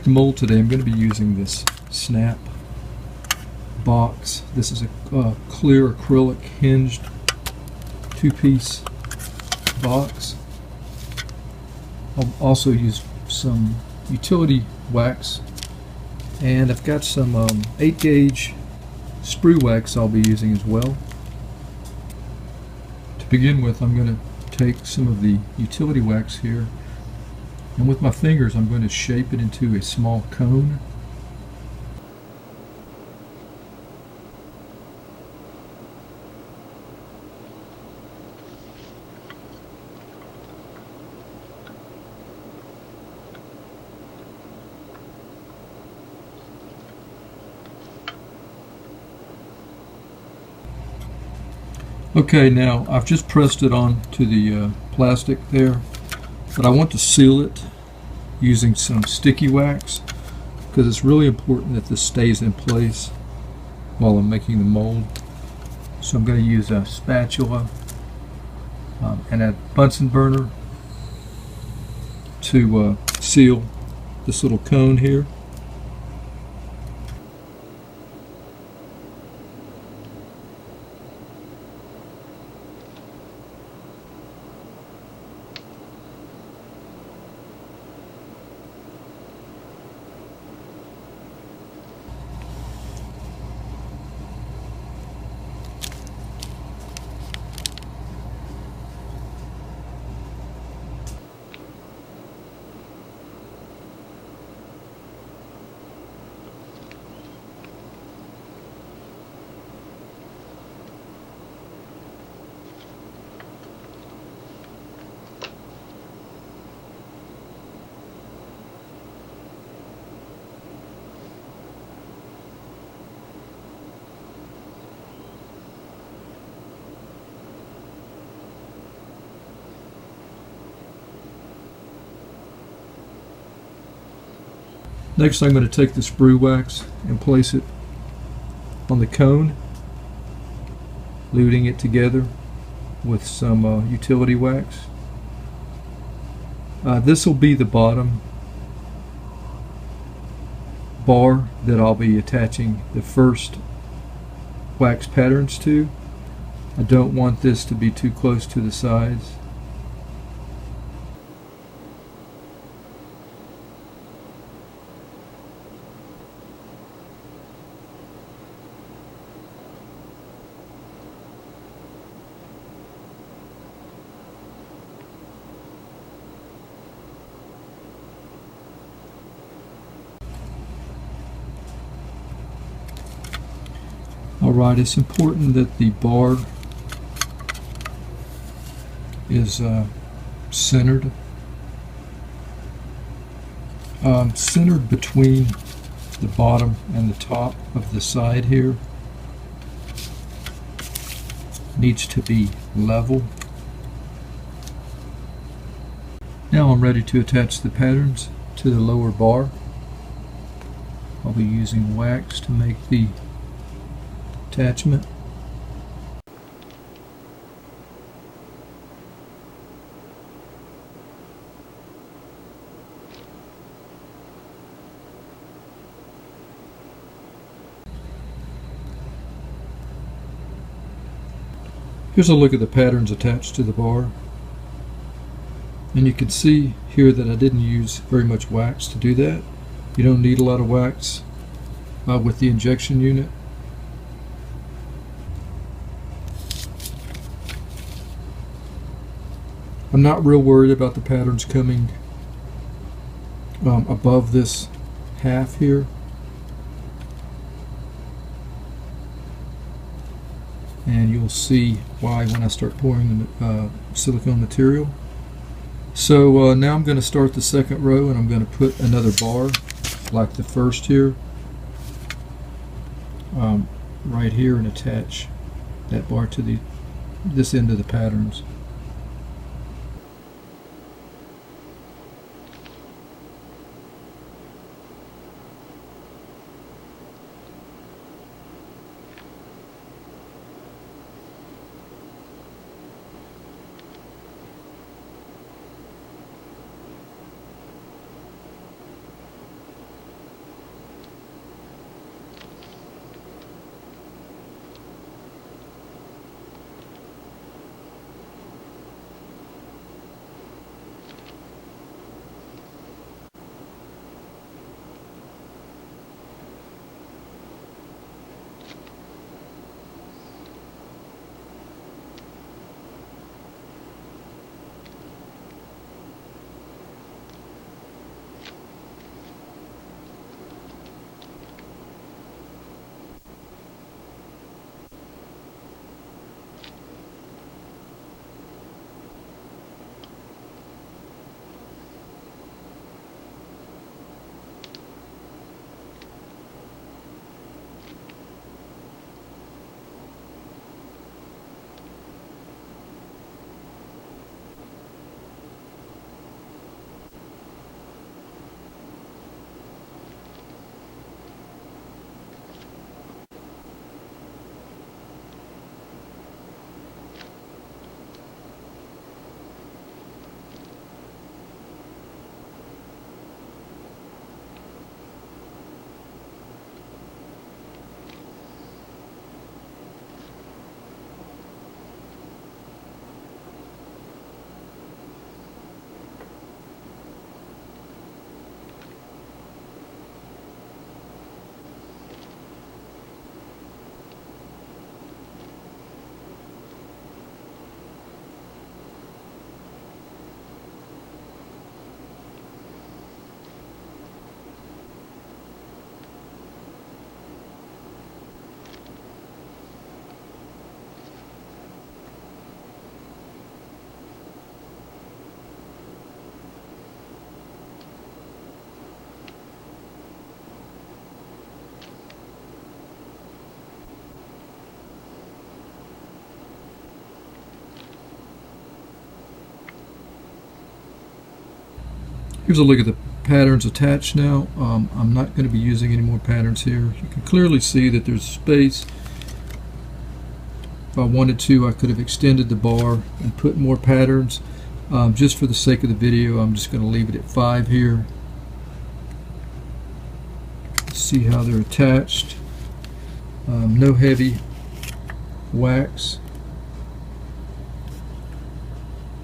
the mold today, I'm going to be using this snap box. This is a clear acrylic hinged two-piece box. I'll also use some utility wax, and I've got some 8-gauge sprue wax I'll be using as well. To begin with, I'm going to take some of the utility wax here, and with my fingers I'm going to shape it into a small cone. Okay, now I've just pressed it on to the plastic there, but I want to seal it using some sticky wax because it's really important that this stays in place while I'm making the mold. So I'm going to use a spatula and a Bunsen burner to seal this little cone here. Next, I'm going to take the sprue wax and place it on the cone, luting it together with some utility wax. This will be the bottom bar that I'll be attaching the first wax patterns to. I don't want this to be too close to the sides. Alright, it's important that the bar is centered. Centered between the bottom and the top of the side here. Needs to be level. Now I'm ready to attach the patterns to the lower bar. I'll be using wax to make the attachment. Here's a look at the patterns attached to the bar, and you can see here that I didn't use very much wax to do that. You don't need a lot of wax with the injection unit. I'm not real worried about the patterns coming above this half here. And you'll see why when I start pouring the silicone material. So now I'm going to start the second row, and I'm going to put another bar like the first here right here, and attach that bar to this end of the patterns. Here's a look at the patterns attached now. I'm not going to be using any more patterns here. You can clearly see that there's space. If I wanted to, I could have extended the bar and put more patterns. Just for the sake of the video, I'm just going to leave it at 5 here. See how they're attached. No heavy wax.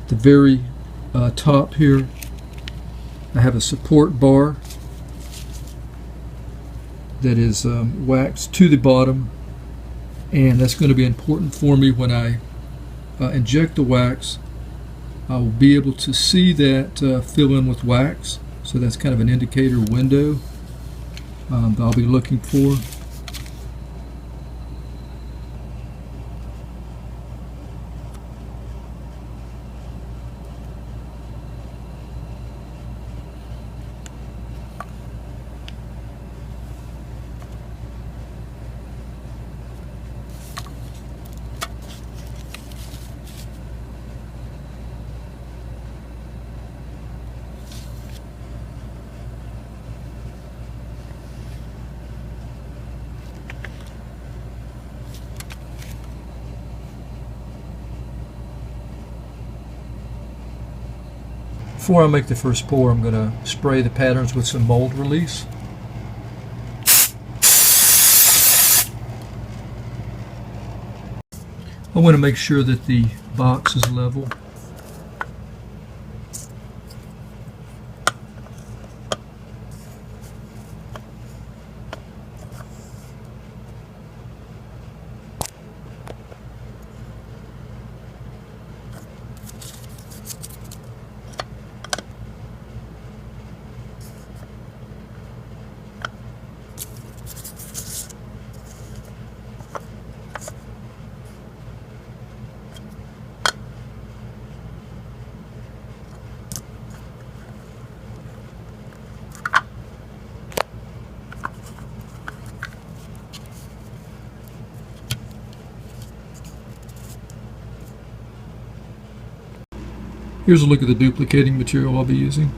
At the very top here, I have a support bar that is waxed to the bottom, and that's going to be important for me when I inject the wax. I will be able to see that fill in with wax, so that's kind of an indicator window that I'll be looking for. Before I make the first pour, I'm going to spray the patterns with some mold release. I want to make sure that the box is level. Here's a look at the duplicating material I'll be using.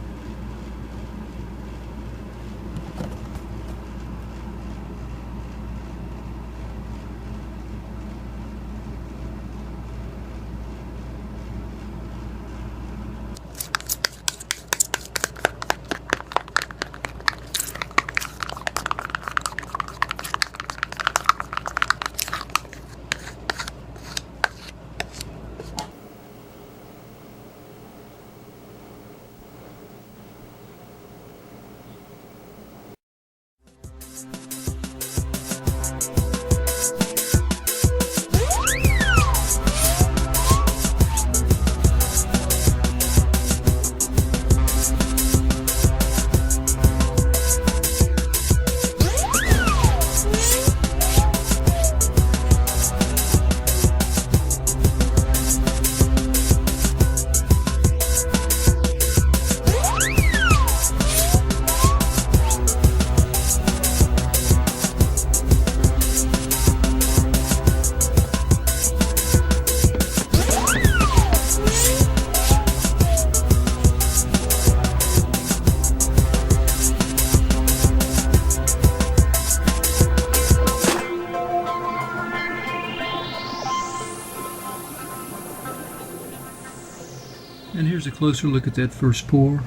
And here's a closer look at that first pour.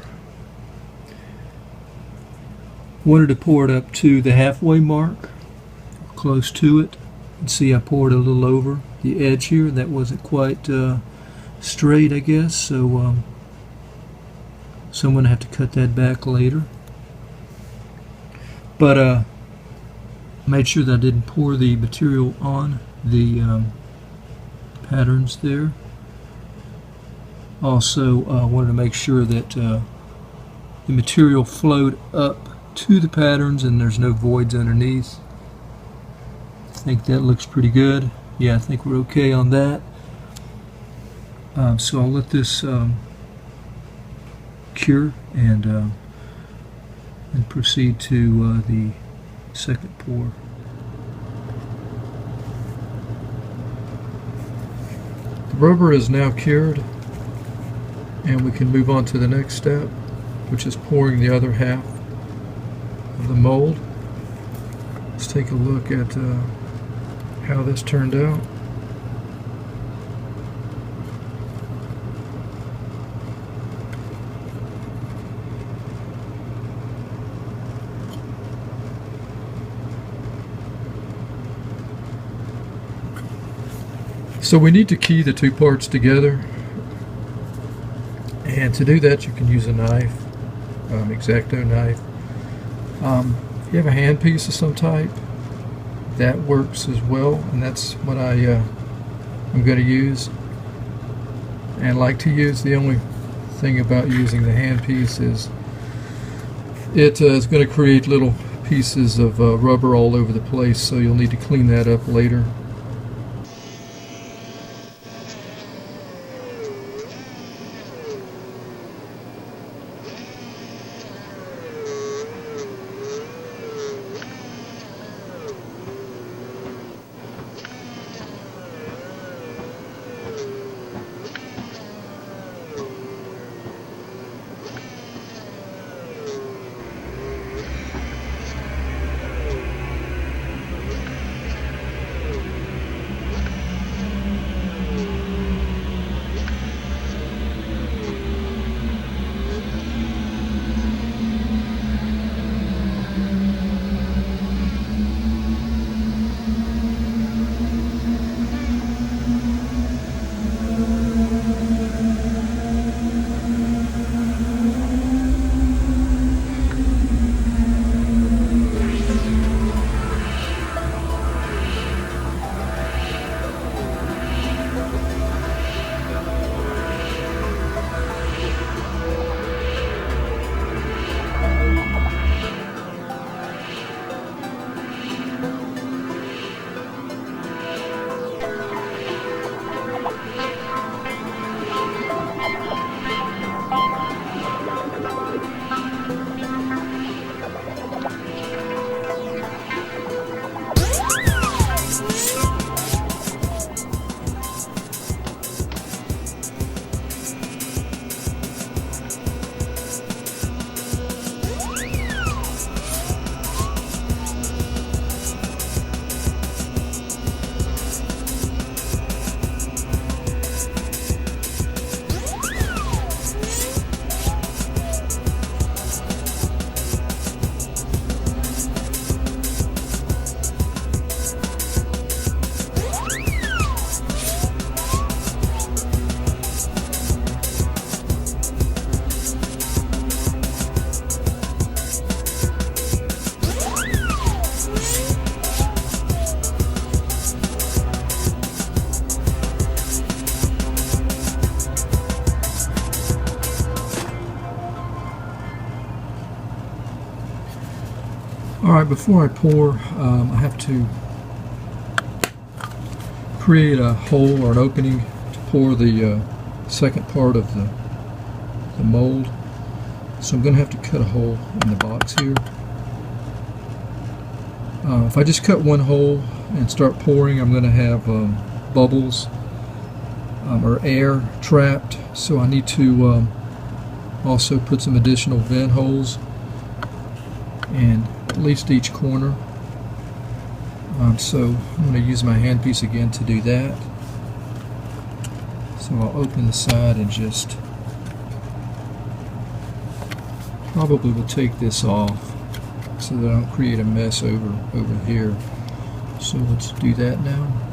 Wanted to pour it up to the halfway mark, close to it. You can see I poured a little over the edge here. That wasn't quite straight, I guess, so I'm going to have to cut that back later. But made sure that I didn't pour the material on the patterns there. Also wanted to make sure that the material flowed up to the patterns and there's no voids underneath. I think that looks pretty good. Yeah, I think we're okay on that. So I'll let this cure and proceed to the second pour. The rubber is now cured, and we can move on to the next step. which is pouring the other half of the mold. Let's take a look at how this turned out. So we need to key the two parts together, and to do that you can use a knife, X-Acto knife. If you have a hand piece of some type, that works as well, and that's what I'm going to use. And like to use, the only thing about using the hand piece is it is going to create little pieces of rubber all over the place, so you'll need to clean that up later. Alright, before I pour, I have to create a hole or an opening to pour the second part of the mold. So I'm going to have to cut a hole in the box here. If I just cut one hole and start pouring, I'm going to have bubbles or air trapped. So I need to also put some additional vent holes in at least each corner. So I'm going to use my handpiece again to do that. So I'll open the side and just probably will take this off so that I don't create a mess over here. So let's do that now.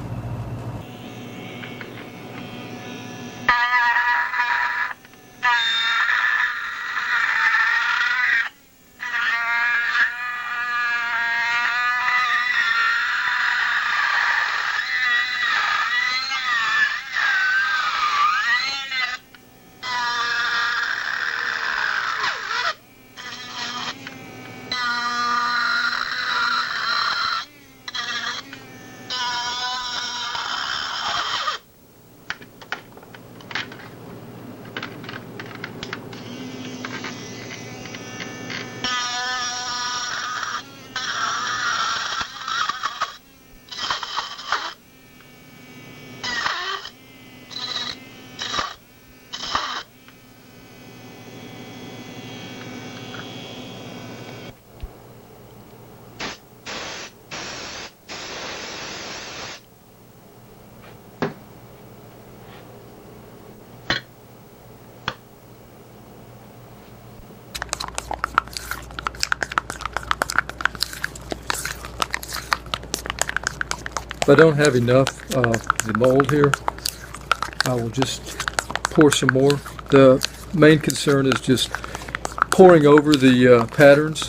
If I don't have enough of the mold here, I will just pour some more. The main concern is just pouring over the patterns.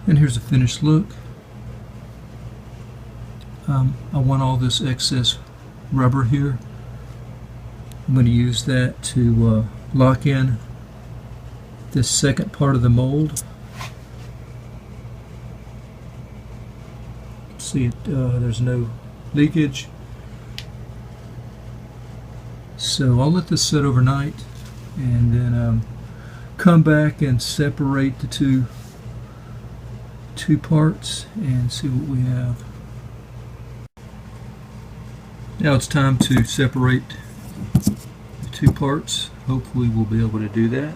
And here's a finished look. I want all this excess rubber here. I'm going to use that to lock in this second part of the mold. See, there's no leakage. So I'll let this sit overnight and then come back and separate the two parts and see what we have. Now it's time to separate the two parts. Hopefully we'll be able to do that.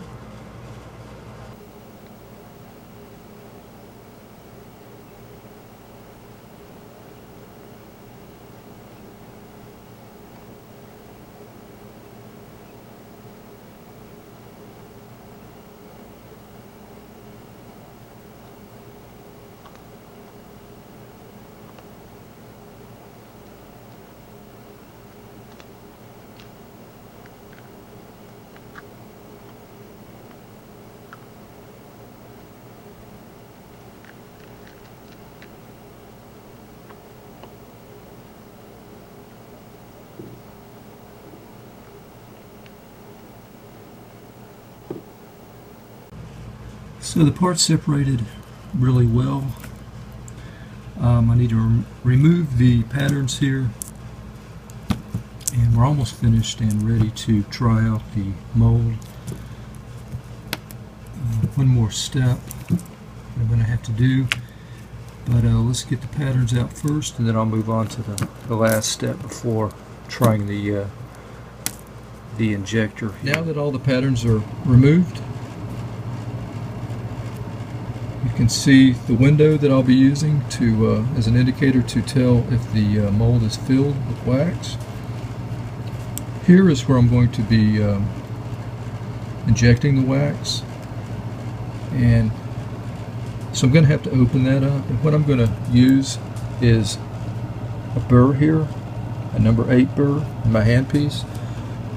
So the parts separated really well. I need to remove the patterns here, and we're almost finished and ready to try out the mold. One more step I'm going to have to do, but let's get the patterns out first, and then I'll move on to the last step before trying the injector. Now that all the patterns are removed, you can see the window that I'll be using to as an indicator to tell if the mold is filled with wax. Here is where I'm going to be injecting the wax, and so I'm going to have to open that up, and what I'm going to use is a burr here, a number 8 burr in my handpiece.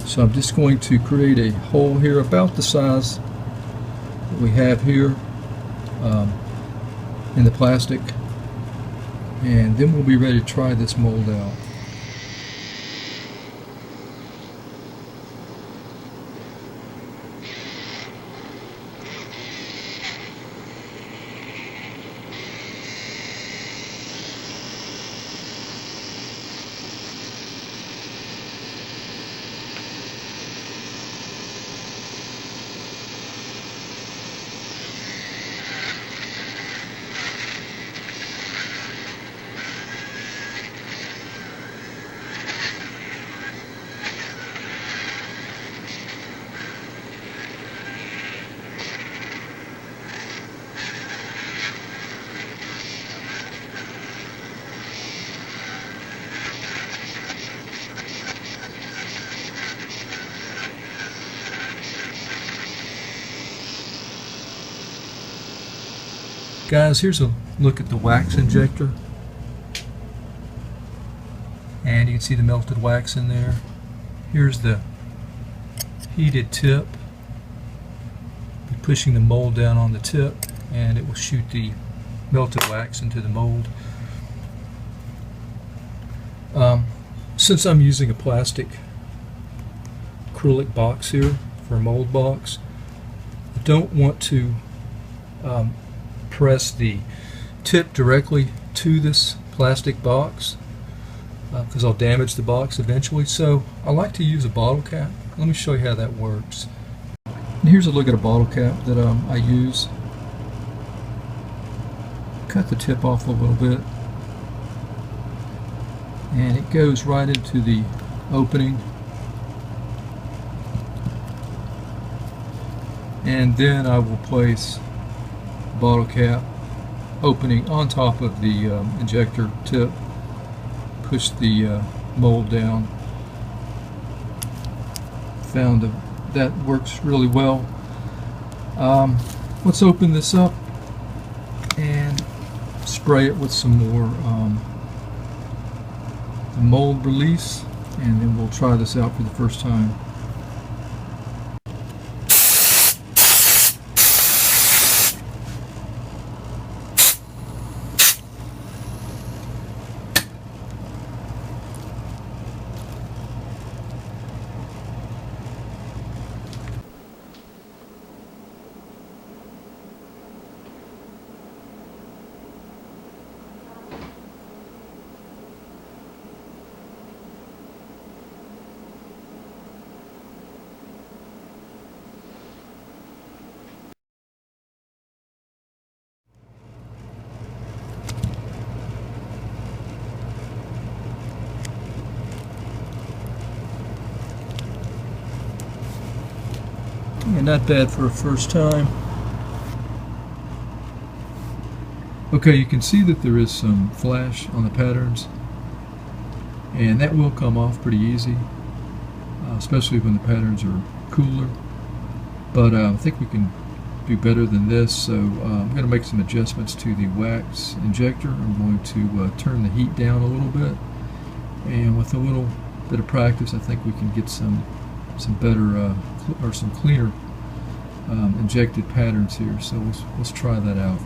So I'm just going to create a hole here about the size that we have here in the plastic, and then we'll be ready to try this mold out. Guys, here's a look at the wax injector, and you can see the melted wax in there. Here's the heated tip. Be pushing the mold down on the tip, and it will shoot the melted wax into the mold. Since I'm using a plastic acrylic box here for a mold box, I don't want to press the tip directly to this plastic box because I'll damage the box eventually. So I like to use a bottle cap. Let me show you how that works. And here's a look at a bottle cap that I use. Cut the tip off a little bit, and it goes right into the opening, and then I will place the bottle cap opening on top of the injector tip, push the mold down. Found that works really well. Let's open this up and spray it with some more the mold release, and then we'll try this out for the first time. And not bad for a first time. Okay, you can see that there is some flash on the patterns, and that will come off pretty easy, especially when the patterns are cooler. But I think we can do better than this, so I'm going to make some adjustments to the wax injector. I'm going to turn the heat down a little bit, and with a little bit of practice I think we can get some better or some cleaner injected patterns here. So let's try that out.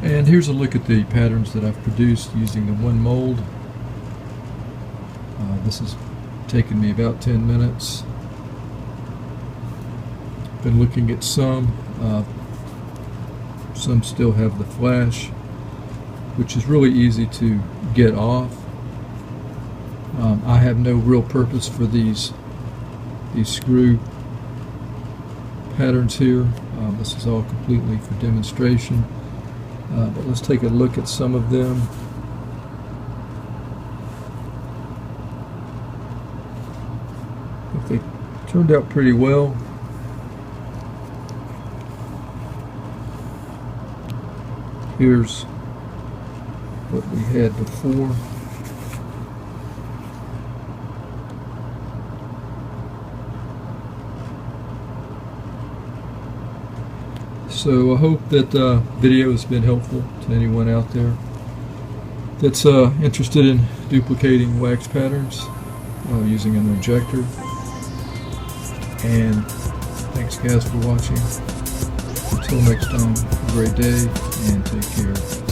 And here's a look at the patterns that I've produced using the one mold This has taken me about 10 minutes. Been looking at some. Some still have the flash, which is really easy to get off. I have no real purpose for these screw patterns here. This is all completely for demonstration. But let's take a look at some of them. I think they turned out pretty well. Here's what we had before. So I hope that video has been helpful to anyone out there that's interested in duplicating wax patterns using an injector. And thanks guys for watching. Until next time, have a great day and take care.